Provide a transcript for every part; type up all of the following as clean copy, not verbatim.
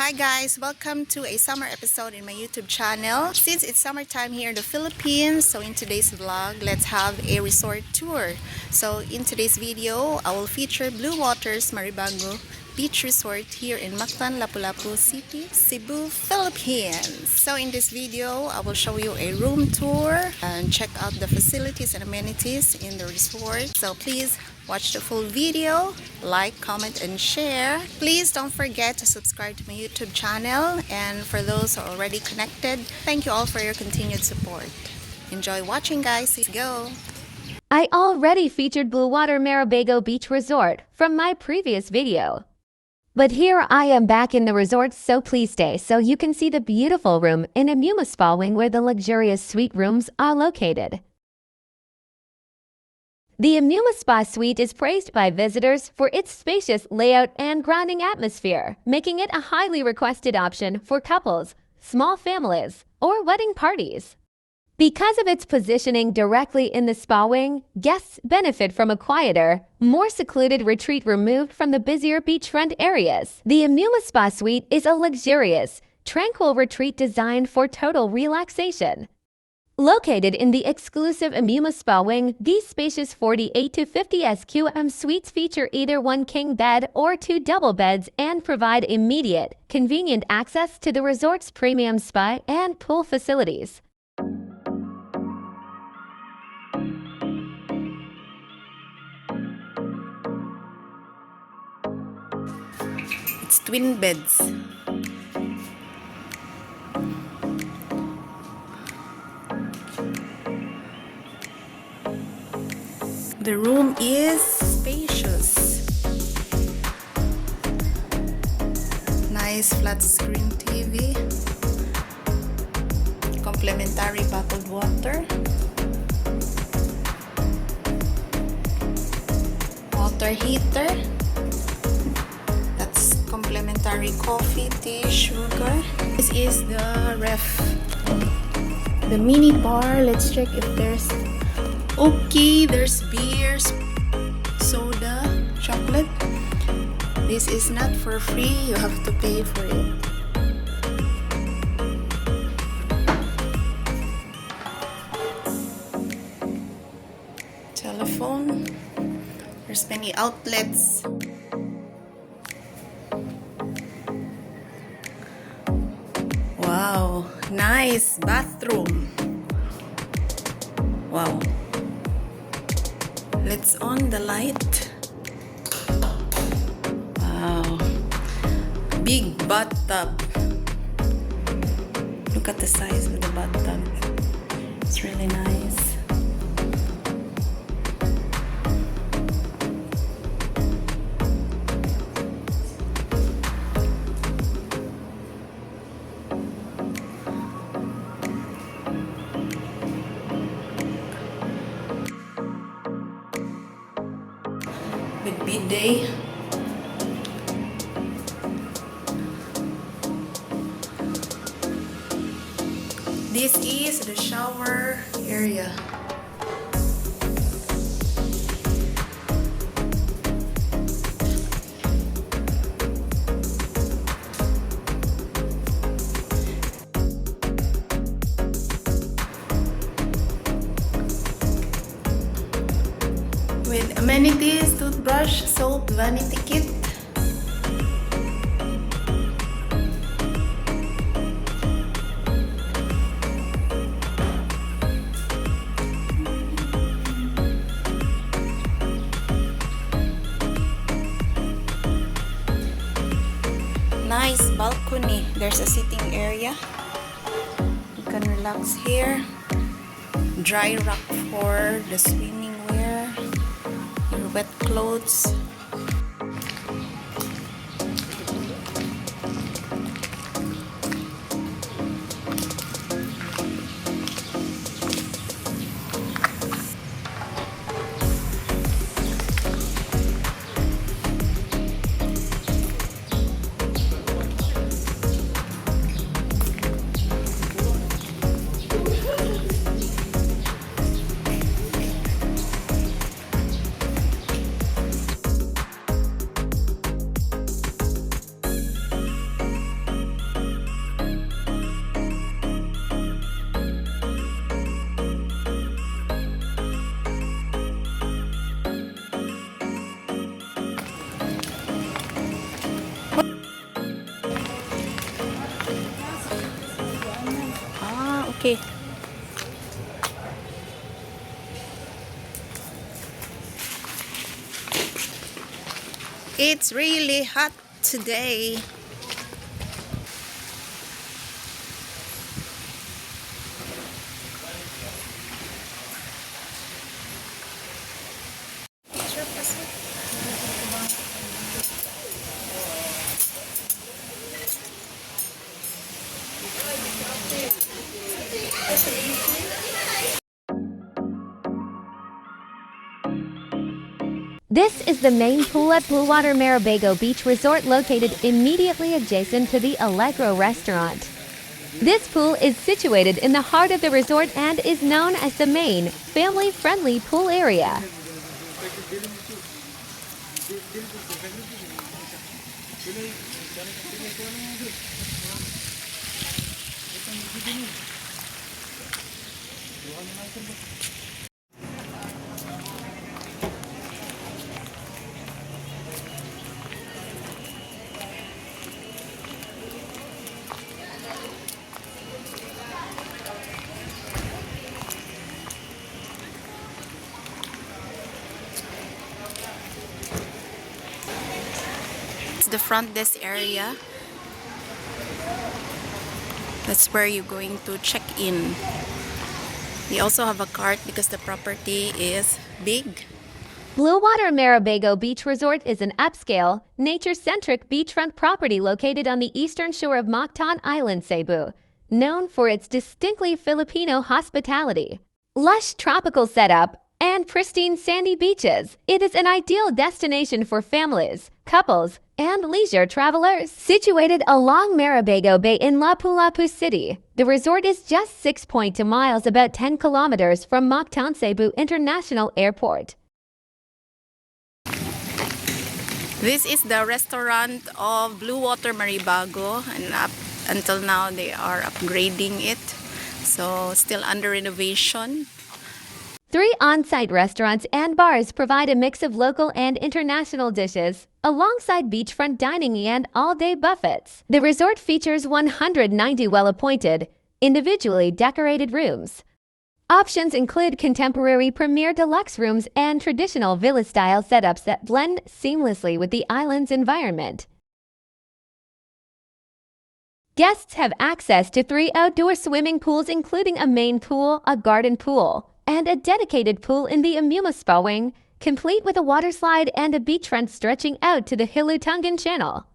Hi guys, welcome to a summer episode in my YouTube channel. Since it's summertime here in the Philippines, so in today's vlog, let's have a resort tour. So in today's video, I will feature Bluewater Maribago Beach Resort here in Mactan, Lapu-Lapu City, Cebu, Philippines. So in this video, I will show you a room tour and check out the facilities and amenities in the resort. So please watch the full video, like, comment, and share. Please don't forget to subscribe to my YouTube channel. And for those who are already connected, thank you all for your continued support. Enjoy watching, guys. Let's go. I already featured Bluewater Maribago Beach Resort from my previous video. But here I am back in the resort, so please stay so you can see the beautiful room in Amuma Spa Wing where the luxurious suite rooms are located. The Amuma Spa Suite is praised by visitors for its spacious layout and grounding atmosphere, making it a highly requested option for couples, small families, or wedding parties. Because of its positioning directly in the spa wing, guests benefit from a quieter, more secluded retreat removed from the busier beachfront areas. The Amuma Spa Suite is a luxurious, tranquil retreat designed for total relaxation. Located in the exclusive Amuma Spa Wing, these spacious 48 to 50 SQM suites feature either one king bed or two double beds and provide immediate, convenient access to the resort's premium spa and pool facilities. It's twin beds. The room is spacious. Nice flat screen TV. Complimentary bottled water. Water heater. That's complimentary coffee, tea, sugar. This is the ref. The mini bar. Let's check if there's okay, there's beers, soda, chocolate. This is not for free, you have to pay for it. Telephone. There's many outlets. Wow, nice bathroom. Wow. Let's on the light. Wow. Big bathtub. Look at the size of the bathtub. It's really nice. With bidet. This is the shower area. With amenities, toothbrush, soap, vanity kit. Nice balcony. There's a sitting area. You can relax here. Dry rack for the swimming wear. Your wet clothes. Okay. It's really hot today. This is the main pool at Bluewater Maribago Beach Resort located immediately adjacent to the Allegro restaurant. This pool is situated in the heart of the resort and is known as the main, family-friendly pool area. It's the front desk area. That's where you're going to check in. We also have a cart because the property is big. Bluewater Maribago Beach Resort is an upscale, nature-centric beachfront property located on the eastern shore of Mactan Island, Cebu, known for its distinctly Filipino hospitality. Lush tropical setup and pristine sandy beaches, it is an ideal destination for families, couples, and leisure travelers. Situated along Maribago Bay in Lapu-Lapu City, the resort is just 6.2 miles, about 10 kilometers from Mactan-Cebu International Airport. This is the restaurant of Bluewater Maribago, and up until now they are upgrading it. So still under renovation. 3 on-site restaurants and bars provide a mix of local and international dishes, alongside beachfront dining and all-day buffets. The resort features 190 well-appointed, individually decorated rooms. Options include contemporary premier deluxe rooms and traditional villa-style setups that blend seamlessly with the island's environment. Guests have access to 3 outdoor swimming pools, including a main pool, a garden pool, and a dedicated pool in the Amuma Spa Wing, complete with a water slide and a beachfront stretching out to the Hilutungan Channel.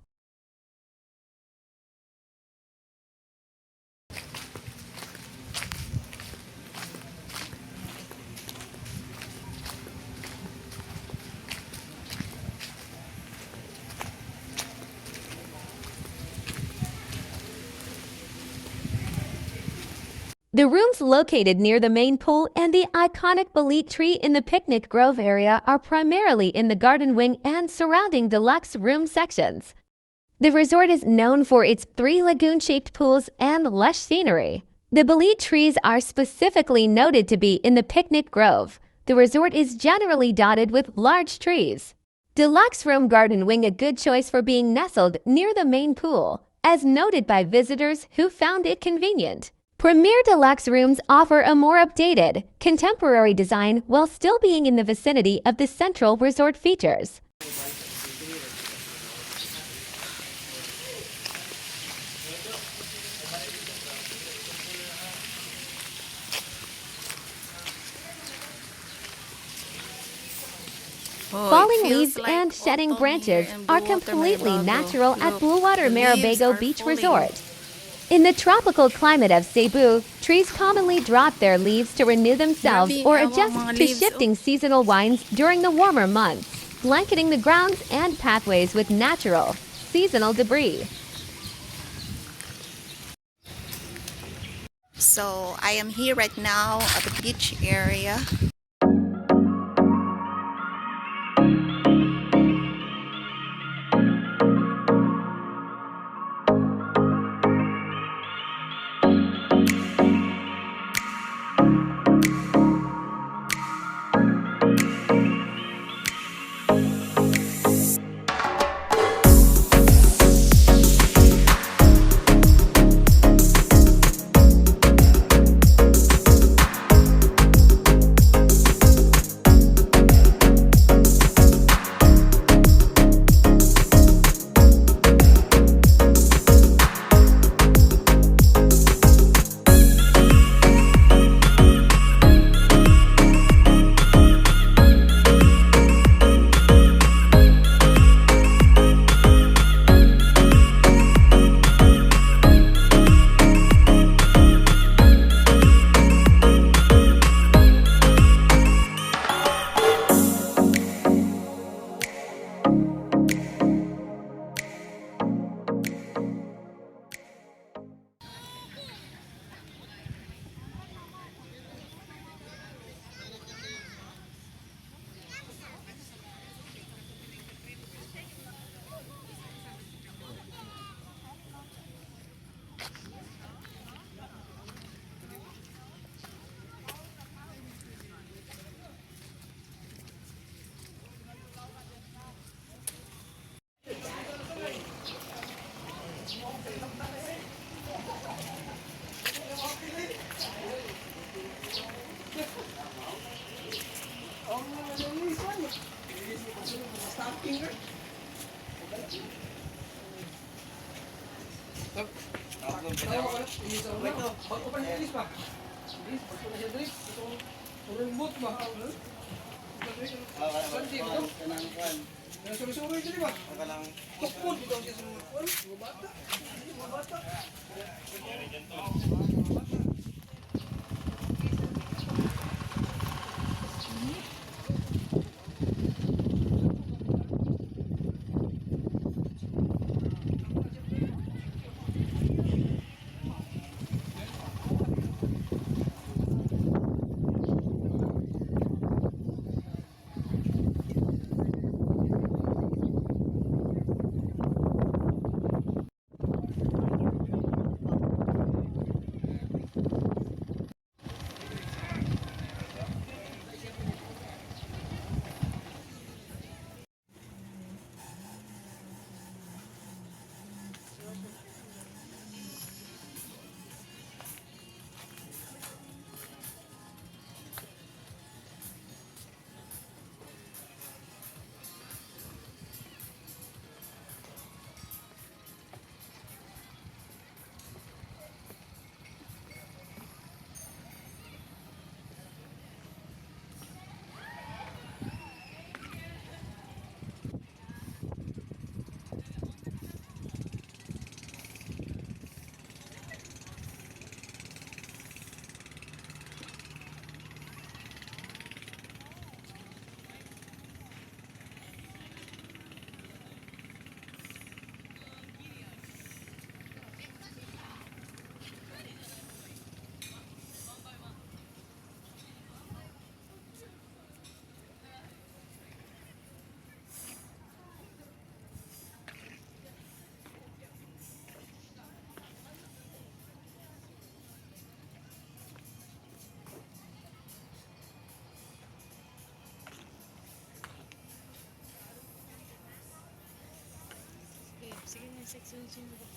The rooms located near the main pool and the iconic bolete tree in the picnic grove area are primarily in the garden wing and surrounding deluxe room sections. The resort is known for its 3 lagoon-shaped pools and lush scenery. The bolete trees are specifically noted to be in the picnic grove. The resort is generally dotted with large trees. Deluxe room garden wing, a good choice for being nestled near the main pool, as noted by visitors who found it convenient. Premier Deluxe rooms offer a more updated, contemporary design while still being in the vicinity of the central resort features. Falling leaves and shedding branches are completely natural at Bluewater Maribago Beach Resort. In the tropical climate of Cebu, trees commonly drop their leaves to renew themselves or adjust to shifting seasonal winds during the warmer months, blanketing the grounds and pathways with natural, seasonal debris. So I am here right now at the beach area. Sige na, section sunod.